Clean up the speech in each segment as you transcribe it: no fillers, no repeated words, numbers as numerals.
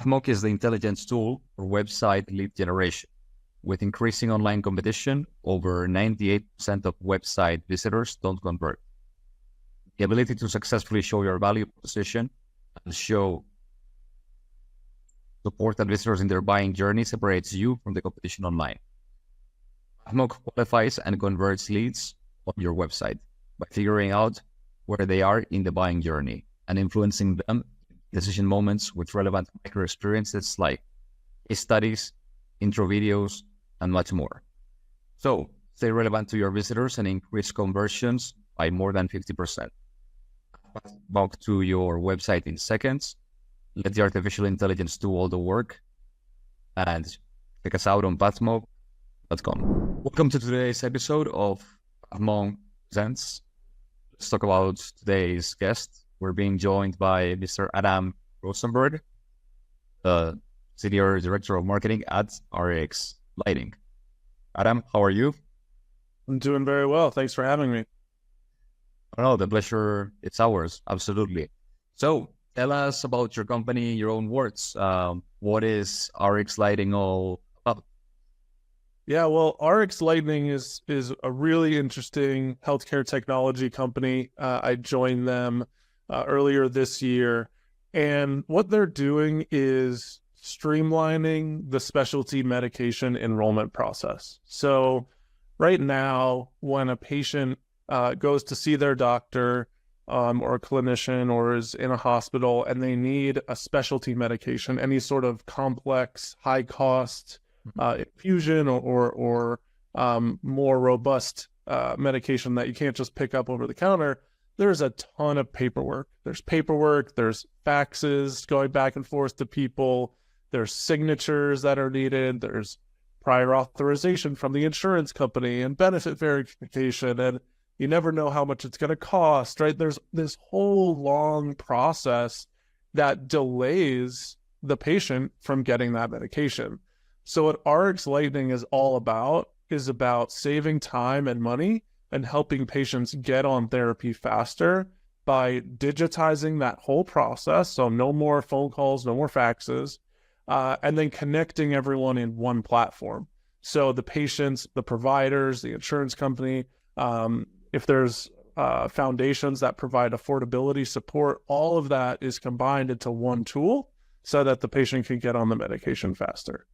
Pathmock is the intelligence tool for website lead generation. With increasing online competition, over 98% of website visitors don't convert. The ability to successfully show your value proposition and show support that visitors in their buying journey separates you from the competition online. Pathmock qualifies and converts leads on your website by figuring out where they are in the buying journey and influencing them in decision moments with relevant micro experiences like case studies, intro videos, and much more. So stay relevant to your visitors and increase conversions by more than 50%. Pathmock to your website in seconds. Let the artificial intelligence do all the work, and check us out on pathmock.com. Welcome to today's episode of Pathmock Presents. Let's talk about today's guest. We're being joined by Mr. Adam Rosenberg, the Senior Director of Marketing at RX Lighting. Adam, how are you? I'm doing very well. Thanks for having me. Oh, the pleasure, it's ours. Absolutely. So tell us about your company, your own words. What is RX Lighting all about? Yeah, well, RX Lightning is a really interesting healthcare technology company. I joined them earlier this year, and what they're doing is streamlining the specialty medication enrollment process. So right now, when a patient goes to see their doctor or a clinician or is in a hospital and they need a specialty medication, any sort of complex, high-cost infusion or more robust medication that you can't just pick up over the counter, there's a ton of paperwork. There's faxes going back and forth to people. There's signatures that are needed. There's prior authorization from the insurance company and benefit verification, and you never know how much it's going to cost, right? There's this whole long process that delays the patient from getting that medication. So what RX Lightning is all about is about saving time and money and helping patients get on therapy faster by digitizing that whole process. So no more phone calls, no more faxes, and then connecting everyone in one platform. So the patients, the providers, the insurance company, if there's foundations that provide affordability support, all of that is combined into one tool so that the patient can get on the medication faster.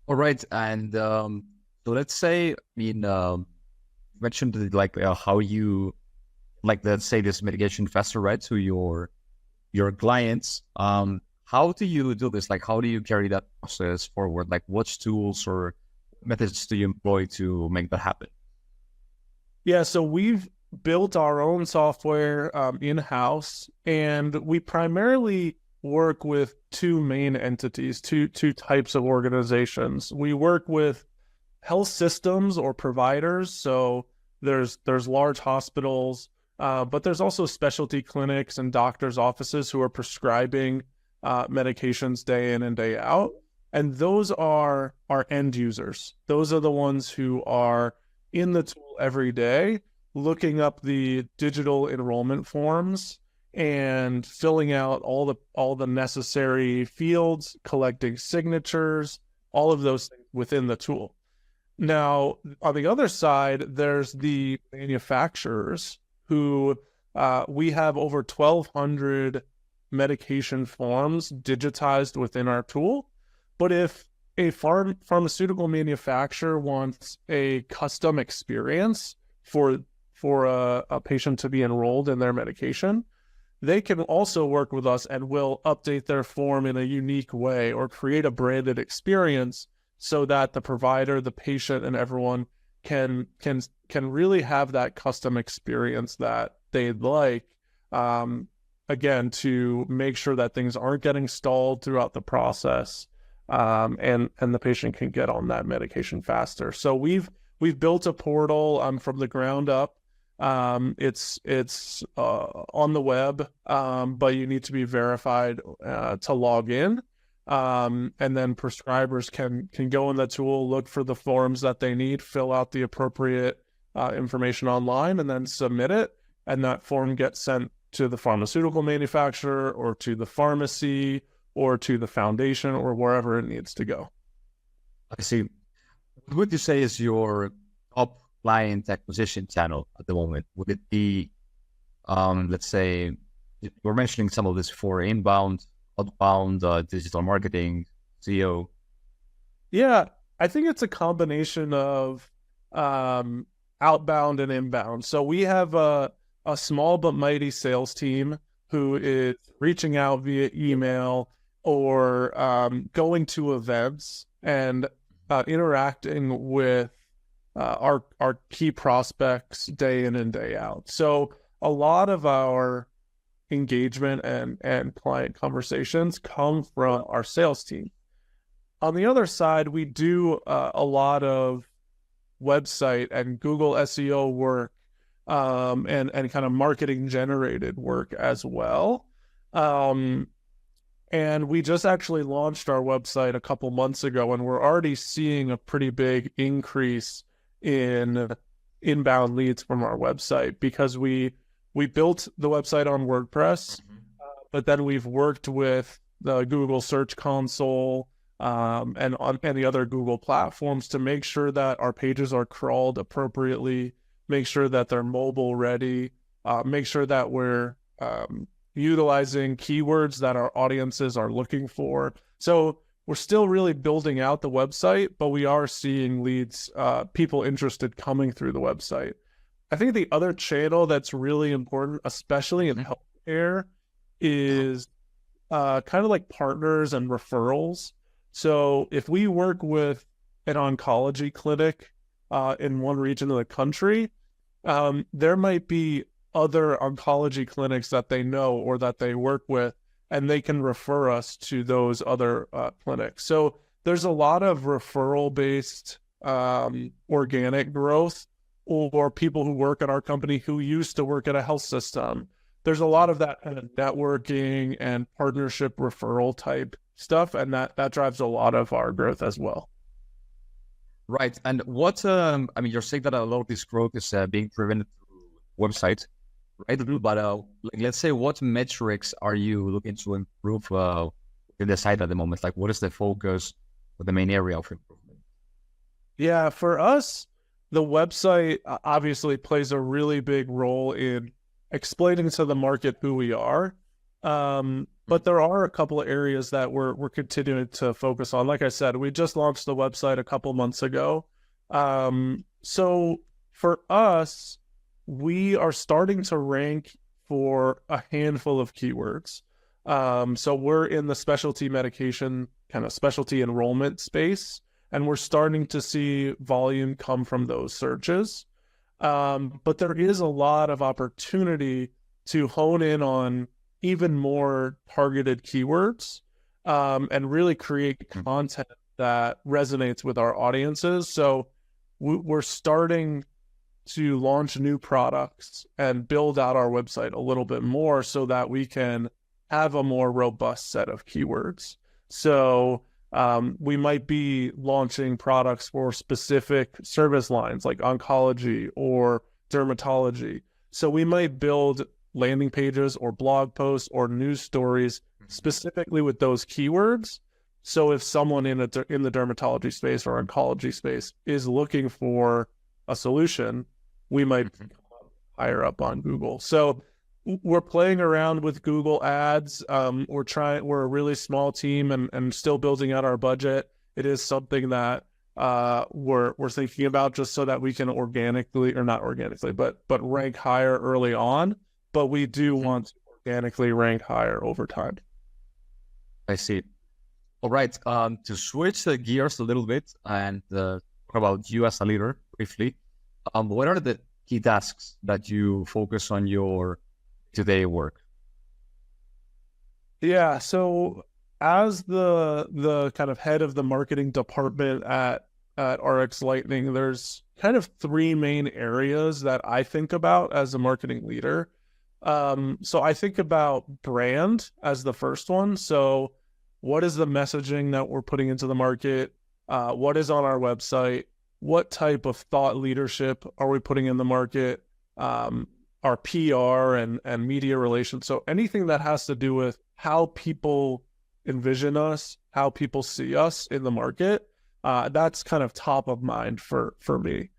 All right. And so let's say, you mentioned like how you, like, let's say this medication faster, right, to your clients. How do you do this? Like, how do you carry that process forward? Like, what tools or methods do you employ to make that happen? Yeah, so we've built our own software in-house, and we primarily work with two main entities, two types of organizations. We work with health systems or providers, so there's large hospitals, but there's also specialty clinics and doctors' offices who are prescribing medications day in and day out, and those are our end users. Those are the ones who are in the tool every day, looking up the digital enrollment forms and filling out all the necessary fields, collecting signatures, all of those things within the tool. Now, on the other side, there's the manufacturers who we have over 1,200 medication forms digitized within our tool. But if a pharmaceutical manufacturer wants a custom experience for a patient to be enrolled in their medication, they can also work with us and will update their form in a unique way or create a branded experience so that the provider, the patient, and everyone can really have that custom experience that they'd like, again, to make sure that things aren't getting stalled throughout the process, and the patient can get on that medication faster. So we've built a portal from the ground up. It's on the web, but you need to be verified to log in. And then prescribers can go in the tool, look for the forms that they need, fill out the appropriate information online, and then submit it. And that form gets sent to the pharmaceutical manufacturer or to the pharmacy or to the foundation or wherever it needs to go. I see. What would you say is your top client acquisition channel at the moment? Would it be, let's say, we're mentioning some of this for inbound, outbound, digital marketing, SEO? Yeah, I think it's a combination of outbound and inbound. So we have a small but mighty sales team who is reaching out via email or going to events and interacting with our key prospects day in and day out. So a lot of our engagement and client conversations come from our sales team. On the other side, we do a lot of website and Google SEO work and kind of marketing generated work as well. And we just actually launched our website a couple months ago, and we're already seeing a pretty big increase in inbound leads from our website because we built the website on WordPress, but then we've worked with the Google Search Console and the other Google platforms to make sure that our pages are crawled appropriately, make sure that they're mobile ready, make sure that we're utilizing keywords that our audiences are looking for. So we're still really building out the website, but we are seeing leads, people interested coming through the website. I think the other channel that's really important, especially in healthcare, is kind of like partners and referrals. So if we work with an oncology clinic in one region of the country, there might be other oncology clinics that they know or that they work with, and they can refer us to those other clinics. So there's a lot of referral-based organic growth, or people who work at our company who used to work at a health system. There's a lot of that kind of networking and partnership referral type stuff, and that drives a lot of our growth as well. Right. And what, I mean, you're saying that a lot of this growth is being driven through websites, right? But like, let's say, what metrics are you looking to improve in the site at the moment? Like, what is the focus or the main area of improvement? Yeah, for us, the website obviously plays a really big role in explaining to the market who we are. But there are a couple of areas that we're continuing to focus on. Like I said, we just launched the website a couple months ago. So for us, we are starting to rank for a handful of keywords. So we're in the specialty medication, kind of specialty enrollment space, and we're starting to see volume come from those searches. But there is a lot of opportunity to hone in on even more targeted keywords and really create content that resonates with our audiences. So we're starting to launch new products and build out our website a little bit more so that we can have a more robust set of keywords. So we might be launching products for specific service lines like oncology or dermatology. So we might build landing pages or blog posts or news stories specifically with those keywords. So if someone in the dermatology space or oncology space is looking for a solution, we might higher up on Google. So we're playing around with Google ads. We're a really small team and still building out our budget. It is something that we're thinking about just so that we can but rank higher early on. But we do want to organically rank higher over time. I see. All right. To switch gears a little bit and talk about you as a leader briefly, what are the key tasks that you focus on your today work? Yeah. So as the kind of head of the marketing department at RX Lightning, there's kind of three main areas that I think about as a marketing leader. So I think about brand as the first one. So what is the messaging that we're putting into the market? What is on our website? What type of thought leadership are we putting in the market? Our PR and media relations. So anything that has to do with how people envision us, how people see us in the market. That's kind of top of mind for me.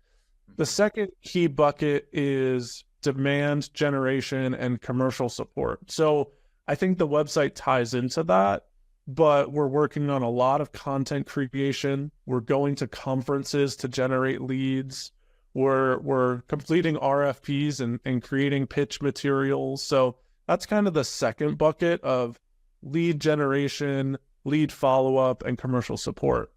The second key bucket is demand generation and commercial support. So I think the website ties into that, but we're working on a lot of content creation. We're going to conferences to generate leads. We're completing RFPs and creating pitch materials. So that's kind of the second bucket of lead generation, lead follow-up, and commercial support.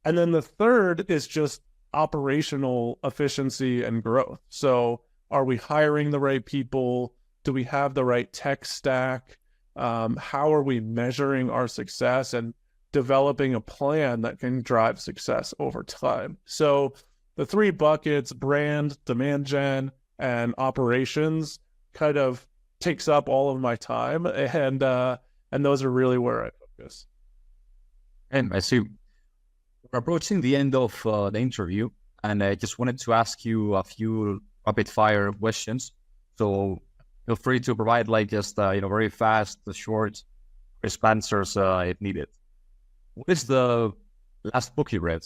And then the third is just operational efficiency and growth. So are we hiring the right people? Do we have the right tech stack? How are we measuring our success and developing a plan that can drive success over time? So the three buckets, brand, demand gen, and operations, kind of takes up all of my time, and those are really where I focus. And I see we're approaching the end of the interview, and I just wanted to ask you a few rapid fire questions. So feel free to provide just very fast, short, crisp answers if needed. What is the last book you read?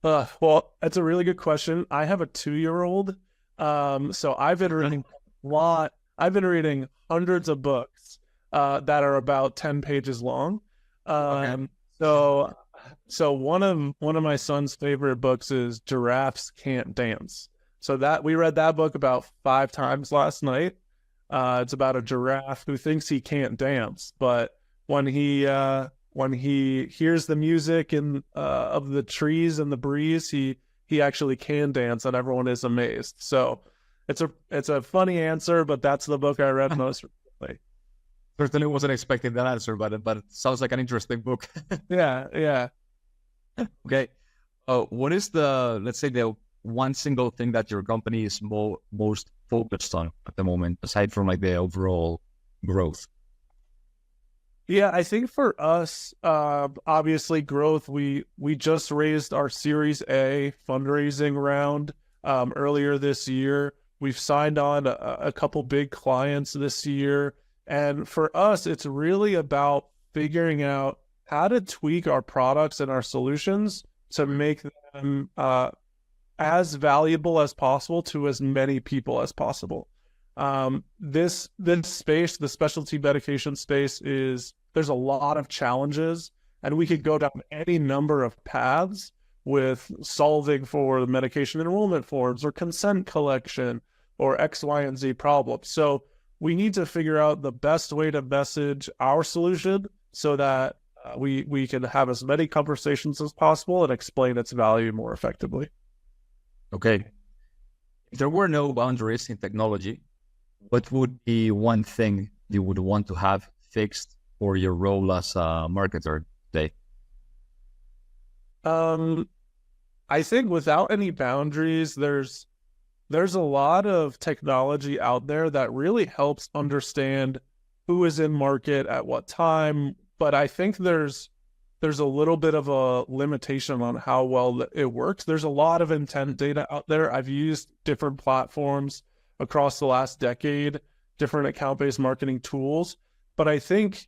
Well, that's a really good question. I have a 2-year-old, so I've been reading a lot. I've been reading hundreds of books that are about 10 pages long. Okay. So one of my son's favorite books is Giraffes Can't Dance. So that we read that book about 5 times last night. It's about a giraffe who thinks he can't dance, but when he hears the music and of the trees and the breeze, he actually can dance, and everyone is amazed. So it's a funny answer, but that's the book I read most recently. Certainly wasn't expecting that answer, but it sounds like an interesting book. Yeah. Okay. What is let's say the one single thing that your company is most focused on at the moment, aside from the overall growth? Yeah, I think for us, obviously growth, we just raised our Series A fundraising round earlier this year. We've signed on a couple big clients this year. And for us, it's really about figuring out how to tweak our products and our solutions to make them as valuable as possible to as many people as possible. This space, the specialty medication space, there's a lot of challenges, and we could go down any number of paths with solving for the medication enrollment forms or consent collection or X, Y, and Z problems. So we need to figure out the best way to message our solution so that we can have as many conversations as possible and explain its value more effectively. Okay. If there were no boundaries in technology, what would be one thing you would want to have fixed for your role as a marketer today? I think without any boundaries, there's a lot of technology out there that really helps understand who is in market at what time. But I think there's a little bit of a limitation on how well it works. There's a lot of intent data out there. I've used different platforms across the last decade, different account-based marketing tools. But I think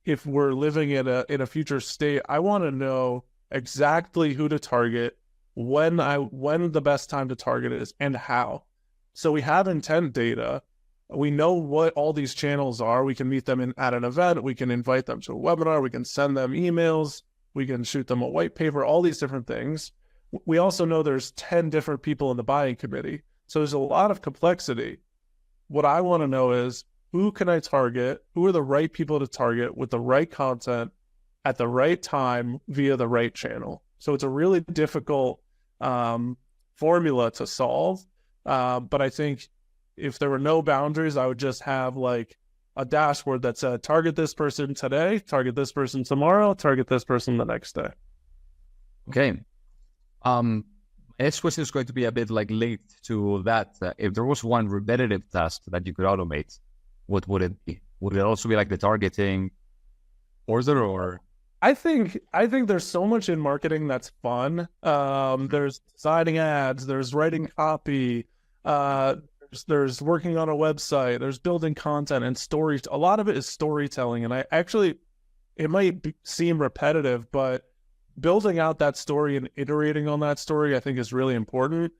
if we're living in a future state, I want to know exactly who to target, when the best time to target is, and how. So we have intent data. We know what all these channels are. We can meet them at an event. We can invite them to a webinar. We can send them emails. We can shoot them a white paper, all these different things. We also know there's 10 different people in the buying committee. So there's a lot of complexity. What I want to know is, who can I target? Who are the right people to target with the right content at the right time via the right channel? So it's a really difficult formula to solve. But I think if there were no boundaries, I would just have a dashboard that said, target this person today, target this person tomorrow, target this person the next day. Okay. My next question is going to be a bit linked to that. If there was one repetitive task that you could automate, what would it be? Would it also be the targeting order, or? I think there's so much in marketing that's fun. There's designing ads, there's writing copy, there's there's working on a website, there's building content and stories. A lot of it is storytelling. And it might seem repetitive, but building out that story and iterating on that story, I think is really important.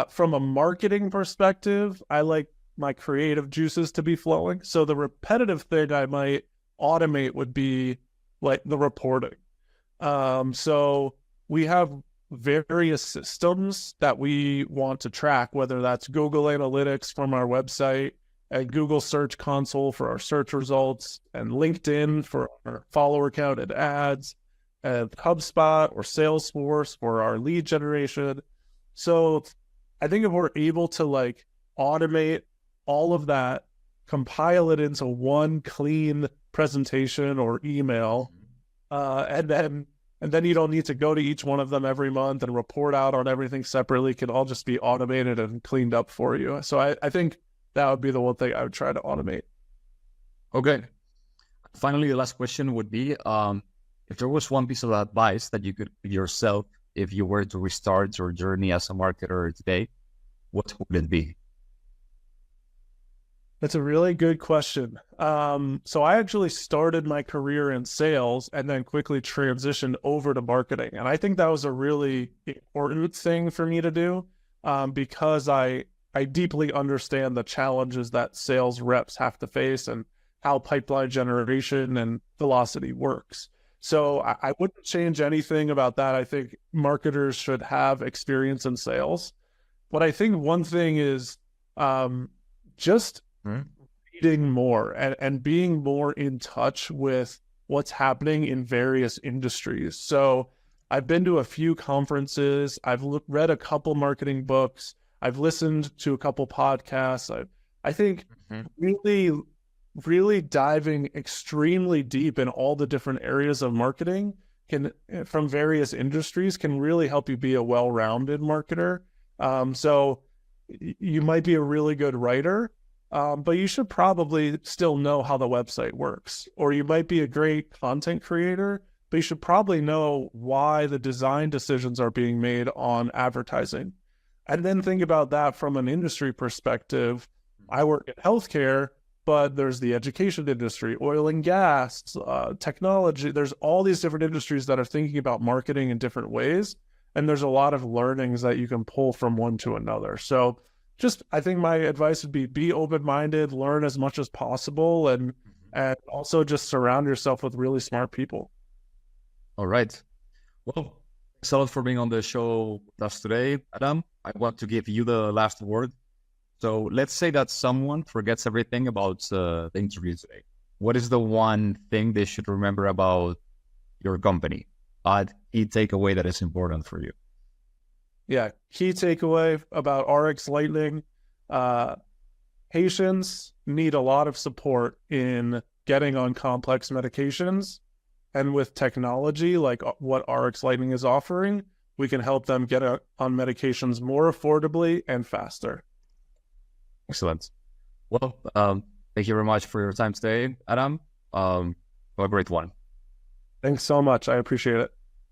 From a marketing perspective, I like my creative juices to be flowing. So the repetitive thing I might automate would be like the reporting. So we have various systems that we want to track, whether that's Google Analytics from our website and Google Search Console for our search results and LinkedIn for our follower count and ads and HubSpot or Salesforce for our lead generation. So I think if we're able to like automate all of that, compile it into one clean presentation or email, and then you don't need to go to each one of them every month and report out on everything separately. It can all just be automated and cleaned up for you. So I think that would be the one thing I would try to automate. Okay. Finally, the last question would be, if there was one piece of advice that you could give yourself if you were to restart your journey as a marketer today, what would it be? That's a really good question. So I actually started my career in sales and then quickly transitioned over to marketing. And I think that was a really important thing for me to do, because I deeply understand the challenges that sales reps have to face and how pipeline generation and velocity works. So I wouldn't change anything about that. I think marketers should have experience in sales. But I think one thing is just reading more and being more in touch with what's happening in various industries. So I've been to a few conferences. I've read a couple marketing books. I've listened to a couple podcasts. I think really diving extremely deep in all the different areas of marketing from various industries can really help you be a well-rounded marketer. So you might be a really good writer, but you should probably still know how the website works. Or you might be a great content creator, but you should probably know why the design decisions are being made on advertising. And then think about that from an industry perspective. I work in healthcare, but there's the education industry, oil and gas, technology. There's all these different industries that are thinking about marketing in different ways. And there's a lot of learnings that you can pull from one to another. So I think my advice would be open-minded, learn as much as possible, and also just surround yourself with really smart people. All right. Well, thanks a lot for being on the show with us today, Adam. I want to give you the last word. So let's say that someone forgets everything about the interview today. What is the one thing they should remember about your company? Key takeaway that is important for you. Yeah, key takeaway about enlightening. Patients need a lot of support in getting on complex medications. And with technology, like what enlightening is offering, we can help them get on medications more affordably and faster. Excellent. Well, thank you very much for your time today, Adam. Have a great one. Thanks so much. I appreciate it.